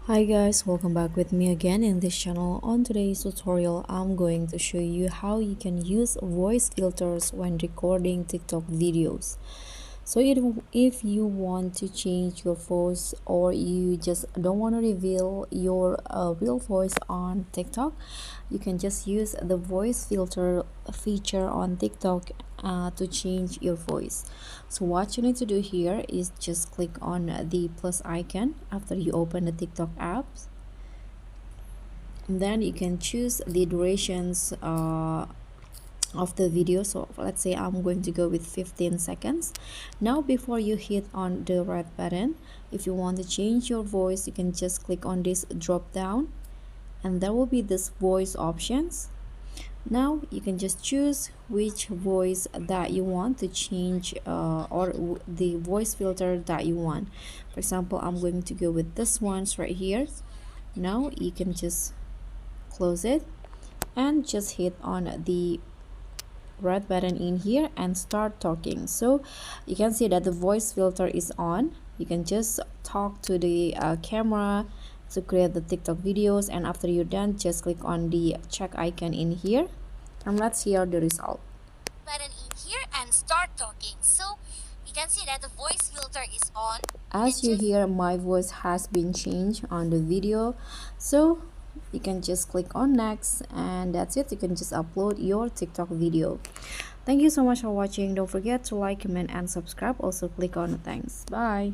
Hi guys, welcome back with me again in this channel. On today's tutorial, I'm going to show you how you can use voice filters when recording TikTok videos. So if you want to change your voice or you just don't want to reveal your real voice on TikTok, you can just use the voice filter feature on TikTok to change your voice. So what you need to do here is just click on the plus icon after you open the TikTok app. And then you can choose the durations of the video. So let's say I'm going to go with 15 seconds. Now before you hit on the red button, if you want to change your voice, you can just click on this drop down and there will be this voice options. Now you can just choose which voice that you want to change or the voice filter that you want. For example, I'm going to go with this ones right here. Now you can just close it and just hit on the red button in here and start talking. So you can see that the voice filter is on. You can just talk to the camera to create the TikTok videos, and after you're done, just click on the check icon in here and let's hear the result. Button in here and start talking. So you can see that the voice filter is on. As you hear, my voice has been changed on the video, so you can just click on next and that's it. You can just upload your TikTok video. Thank you so much for watching. Don't forget to like, comment and subscribe. Also click on the thanks. Bye.